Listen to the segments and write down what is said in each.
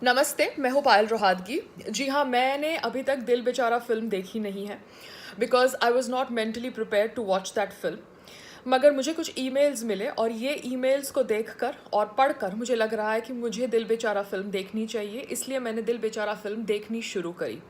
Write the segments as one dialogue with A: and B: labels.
A: नमस्ते, मैं हूँ पायल रोहातगी। जी हाँ, मैंने अभी तक दिल बेचारा फ़िल्म देखी नहीं है because I was not mentally prepared to watch that film. मगर मुझे कुछ ईमेल्स मिले और ये ईमेल्स को देखकर और पढ़कर मुझे लग रहा है कि मुझे दिल बेचारा फ़िल्म देखनी चाहिए, इसलिए मैंने दिल बेचारा फ़िल्म देखनी शुरू करी।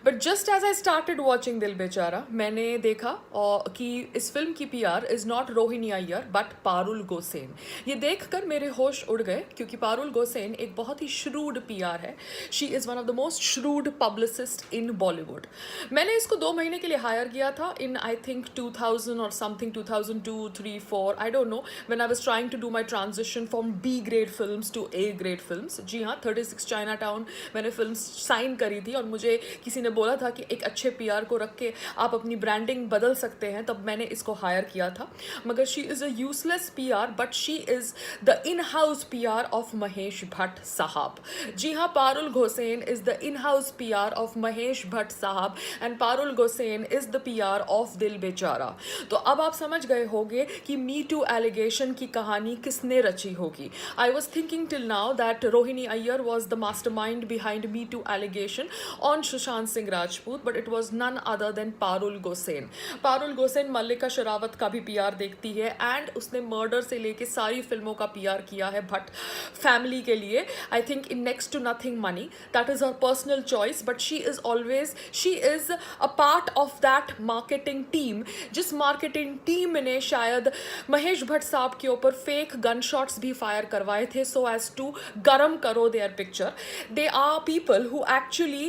A: But just as I started watching Dil Bechara, मैंने देखा कि इस फिल्म की PR is not Rohini Iyer but Parul Gosen. ये देखकर मेरे होश उड़ गए क्योंकि पारुल गोसेन एक बहुत ही श्रूड पीआर है। She is one of the most shrewd publicist in Bollywood. मैंने इसको 2 महीने के लिए हायर किया था इन आई थिंक 2000 और something 2002, 3, 4 I don't know, when I was trying to do my transition from B grade films to A grade films. जी हाँ, 36 चाइना टाउन मैंने फिल्म साइन करी थी और मुझे किसी ने बोला था कि एक अच्छे पीआर को रख के आप अपनी ब्रांडिंग बदल सकते हैं, तब मैंने इसको हायर किया था। मगर she is a useless PR but she is the in house PR of Mahesh Bhatt साहब। जी हाँ, Parul Gosain is the in house PR of Mahesh Bhatt साहब and Parul Gosain is the PR of Dil Bechara. तो अब आप समझ गए होंगे कि मी टू एलिगेशन की कहानी किसने रची होगी। I was thinking till now that Rohini Iyer was the mastermind behind Me Too allegation on Sushant Singh Rajput, but it was none other than Parul Gosen. Parul Gosen मल्लिका शेरावत का भी पीआर देखती है एंड उसने मर्डर से लेके सारी फिल्मों का पीआर किया है भट्ट फैमिली के लिए। I think in next to nothing money, that is her personal choice, but she is a part of that marketing team, जिस मार्केटिंग टीम ने शायद महेश भट्ट साहब के ऊपर फेक गन शॉट्स भी फायर करवाए थे सो एज टू गरम करो their picture. They are people who actually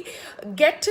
A: get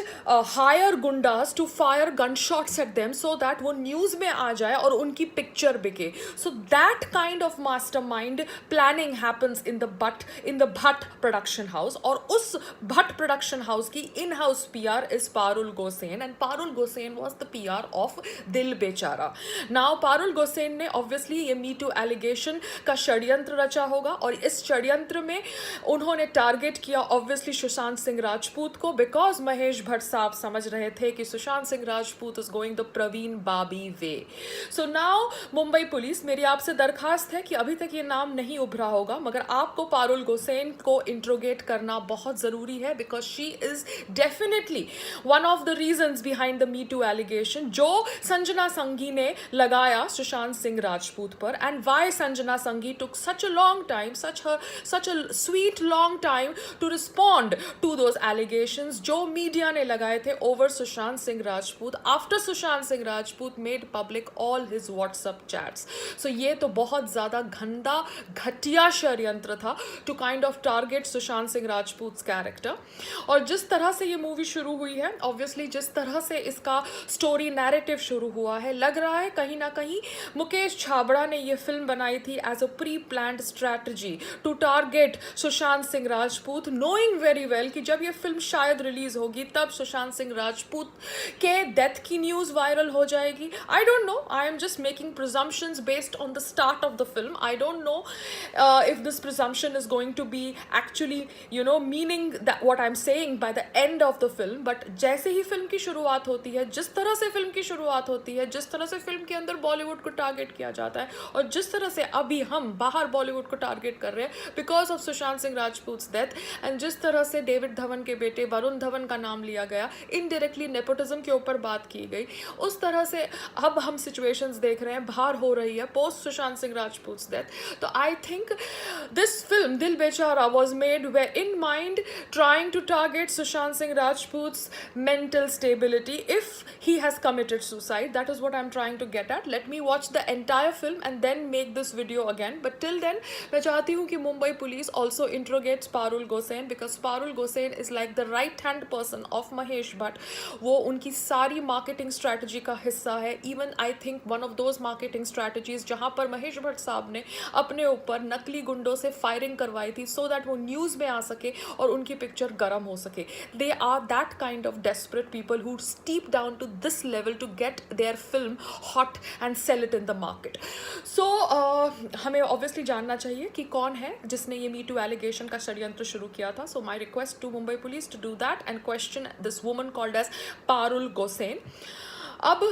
A: hire गुंडास to fire gunshots at them so that वो न्यूज़ में आ जाए और उनकी पिक्चर बिके। So that kind of mastermind planning happens in the Bhatt production house, और उस Bhatt production house की in-house PR is Parul Gosen and Parul Gosen was the PR of दिल बेचारा। Now Parul Gosen ने obviously ये Me Too allegation का षड्यंत्र रचा होगा और इस षड्यंत्र में उन्होंने टारगेट किया ऑब्वियसली सुशांत सिंह राजपूत को, बिकॉज महेश भट्ट साहब समझ रहे थे कि Sushant Singh Rajput is going the Parveen Babi way. So now Mumbai police, मेरी आपसे दरखास्त है कि अभी तक ये नाम नहीं उभरा होगा मगर आपको पारुल गोसेन को इंट्रोगेट करना बहुत ज़रूरी है because she is definitely one of the reasons behind the me too allegation जो संजना संघी ने लगाया सुशांत सिंह राजपूत पर, and why Sanjana Sanghi took such a long time, such a sweet long time to respond to those allegations जो media ने लगाए थे over Sushant Singh Rajput after Sushant Singh Rajput made public all his WhatsApp chats. So ये तो बहुत ज़्यादा गंदा घटिया षड्यंत्र था to kind of target Sushant Singh Rajput character. और जिस तरह से ये मूवी शुरू हुई है, ऑब्वियसली जिस तरह से इसका स्टोरी नैरेटिव शुरू हुआ है, लग रहा है कहीं ना कहीं मुकेश छाबड़ा ने ये फिल्म बनाई थी as a pre planned strategy to target Sushant Singh Rajput, knowing very well कि जब ये फिल्म शायद रिलीज होगी तब सुशांत सिंह राजपूत के डेथ की न्यूज़ वायरल हो जाएगी। I don't know, I am just making presumptions based on the start of the film. I don't know if this presumption is going to be actually meaning that what I am saying by the end of the film, but जैसे ही film की शुरुआत होती है, जिस तरह से film की शुरुआत होती है, जिस तरह से फिल्म के अंदर बॉलीवुड को टारगेट किया जाता है और जिस तरह से अभी हम बाहर बॉलीवुड को टारगेट कर रहे हैं because of Sushant Singh Rajput death, and जिस तरह से डेविड धवन के बेटे वरुण धवन का नाम लिया गया, इनडायरेक्टली नेपोटिज्म के ऊपर बात की गई, उस तरह से अब हम सिचुएशंस देख रहे हैं बाहर हो रही है पोस्ट सुशांत सिंह राजपूत डेथ। तो I think this film Dil Bechara was made in mind trying to target Sushant Singh Rajput's mental stability if he has committed suicide. That is what I'm trying to get at. Let me watch the entire film and then make this video again. But till then, मैं चाहती हूँ कि Mumbai police also interrogates Parul Gosen because Parul Gosen is like the right hand person of Mahesh Bhatt. वो उनकी सारी marketing strategy का हिस्सा है. Even I think one of those marketing strategies जहाँ पर महेश भट्ट साहब ने अपने ऊपर नकली गुंडों से फायरिंग करवाई थी so that वो न्यूज़ में आ सके और उनकी पिक्चर गर्म हो सके. They are that kind of desperate people who steep down to this level to get their film hot and sell it in the market. So हमें obviously जानना चाहिए कि कौन है जिसने ये Me Too allegation का षड्यंत्र शुरू किया था. So my request to Mumbai police to do that and question this woman called as Parul Gosen. अब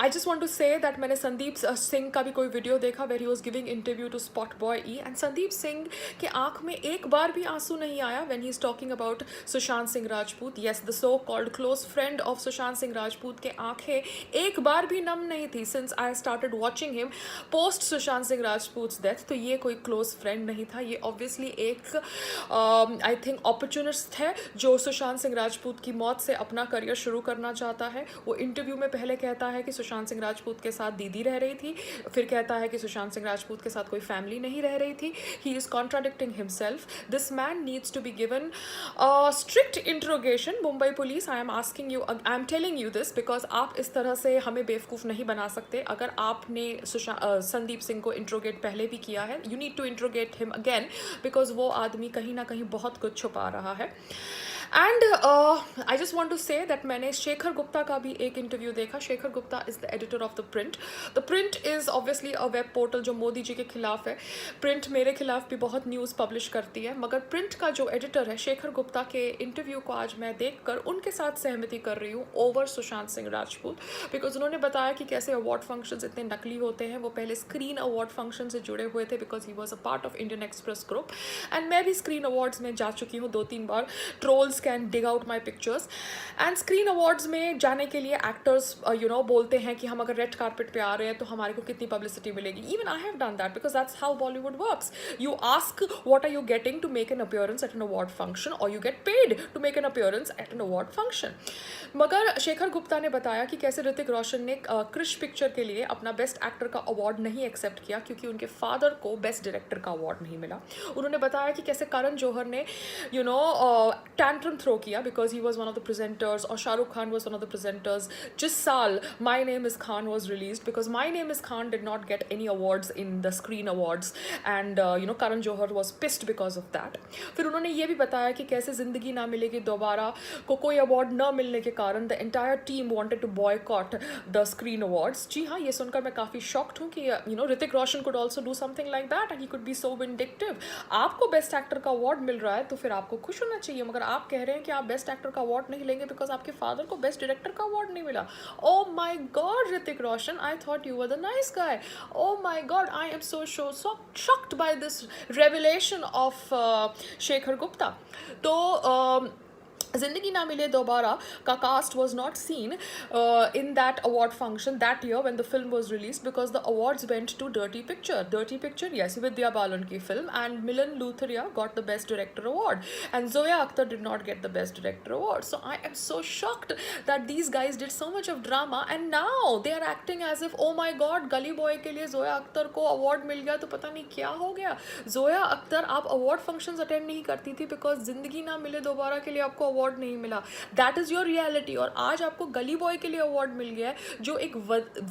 A: I just want to say that मैंने संदीप सिंह का भी कोई वीडियो देखा where he was giving interview to spot boy E, and Sandeep Singh के आंख में एक बार भी आंसू नहीं आया when he is talking about Sushant Singh Rajput. Yes, the so called close friend of Sushant Singh Rajput के आंखें एक बार भी नम नहीं थी since I started watching him post Sushant Singh Rajput death. तो ये कोई क्लोज फ्रेंड नहीं था, ये ऑब्वियसली एक आई थिंक अपॉर्चुनिस्ट है जो सुशांत सिंह राजपूत की मौत से अपना करियर शुरू करना चाहता है. वो इंटरव्यू में पहले कहता है कि सुशांत सिंह राजपूत के साथ दीदी रह रही थी, फिर कहता है कि सुशांत सिंह राजपूत के साथ कोई फैमिली नहीं रह रही थी. He is contradicting himself. This man needs to be given strict interrogation. Mumbai police, I am asking you, I am telling you this because आप इस तरह से हमें बेवकूफ़ नहीं बना सकते. अगर आपने संदीप सिंह को इंट्रोगेट पहले भी किया है, you need to interrogate him again because वो आदमी कहीं ना कहीं बहुत कुछ छुपा रहा है. And I just want to say that मैंने शेखर गुप्ता का भी एक इंटरव्यू देखा. Shekhar Gupta is the editor of the Print. The Print is obviously a web portal जो मोदी जी के खिलाफ है. प्रिंट मेरे खिलाफ भी बहुत न्यूज़ पब्लिश करती है, मगर प्रिंट का जो एडिटर है शेखर गुप्ता के इंटरव्यू को आज मैं देखकर उनके साथ सहमति कर रही हूँ ओवर सुशांत सिंह राजपूत. बिकॉज उन्होंने बताया कि कैसे अवार्ड फंक्शंस इतने नकली होते हैं. वो पहले स्क्रीन अवार्ड फंक्शन से जुड़े हुए थे because he was a part of Indian Express group, and मैं भी स्क्रीन अवार्ड्स में जा चुकी हूँ 2-3 बार. Trolls can dig out my pictures. And screen awards में जाने के लिए एक्टर्स बोलते हैं कि हम अगर रेड कारपेट पे आ रहे हैं तो हमारे को कितनी पब्लिसिटी मिलेगी. Even I have done that because that's how Bollywood works. You ask what are you getting to make an appearance at an award function और you get paid to make an appearance at an award function. मगर शेखर गुप्ता ने बताया कि कैसे ऋतिक रोशन ने Krrish picture के लिए अपना बेस्ट एक्टर का अवार्ड नहीं एक्सेप्ट किया क्योंकि उनके फादर को बेस्ट डायरेक्टर का अवार्ड नहीं मिला. उन्होंने बताया कि कैसे करण जौहर ने टैंट्रम थ्रो किया because he was one of the presenters और Shahrukh Khan was one of the presenters जिस साल my name is Khan was release, because my name is Khan did not get any awards in the screen awards and Karan Johar was pissed because of that. फिर उन्होंने ये भी बताया कि कैसे जिंदगी ना मिलेगी दोबारा को कोई अवार्ड न मिलने के कारण the entire team wanted to boycott the screen awards. जी हाँ, ये सुनकर मैं काफ़ी शॉक्ड हूँ कि Hrithik Roshan could also do something like that and he could be so vindictive. आपको बेस्ट एक्टर का अवार्ड मिल रहा है तो फिर आपको खुश होना चाहिए, मगर आप कह रहे हैं कि आप बेस्ट एक्टर का अवार्ड नहीं लेंगे बिकॉज आपके फादर को बेस्ट डायरेक्टर का अवार्ड नहीं मिला. Oh my God Hrithik Roshan, I thought you were the nice guy. Oh my God, I am so shocked by this revelation of Shekhar Gupta. तो जिंदगी ना मिले दोबारा का cast was not seen in that award function that year when the film was released because the awards went to Dirty Picture. Dirty Picture, yes, Vidya Balan ki film, and Milan Luthria got the Best Director award and Zoya Akhtar did not get the Best Director award. So I am so shocked that these guys did so much of drama and now they are acting as if oh my god Gully Boy के लिए Zoya Akhtar को award मिल गया तो पता नहीं क्या हो गया. Zoya Akhtar आप award functions attend नहीं करती थी because जिंदगी ना मिले दोबारा के लिए आपको अवार्ड नहीं मिला. That is your reality. और आज आपको गली बॉय के लिए अवार्ड मिल गया है जो एक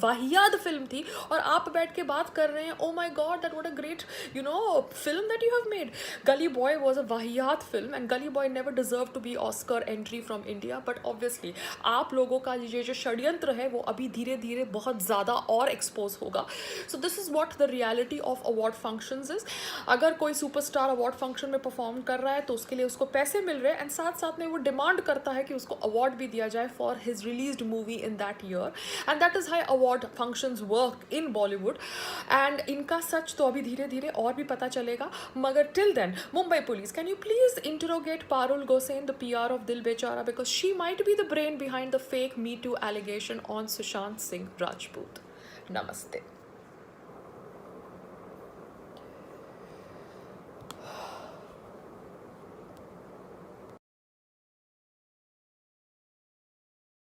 A: वाहियात फिल्म थी और आप बैठ के बात कर रहे हैं oh my God that what a great film that you have made. Gully Boy was a वाहियात film and Gully Boy never deserve to be Oscar entry from India. But obviously आप लोगों का ये जो षड्यंत्र है वो अभी धीरे धीरे बहुत ज़्यादा और एक्सपोज होगा. So this is what the reality of award functions is. अगर कोई सुपरस्टार अवार्ड फंक्शन में परफॉर्म कर रहा है तो उसके लिए उसको पैसे मिल रहे हैं एंड साथ साथ में वो डिमांड करता है कि उसको अवार्ड भी दिया जाए for his released movie in that year. And that is how award functions work in Bollywood. And इनका सच तो अभी धीरे धीरे और भी पता चलेगा. मगर till then Mumbai police, can you please interrogate Parul Gosen, the PR of Dil Bechara, because she might be the brain behind the fake Me Too allegation on Sushant Singh Rajput. Namaste.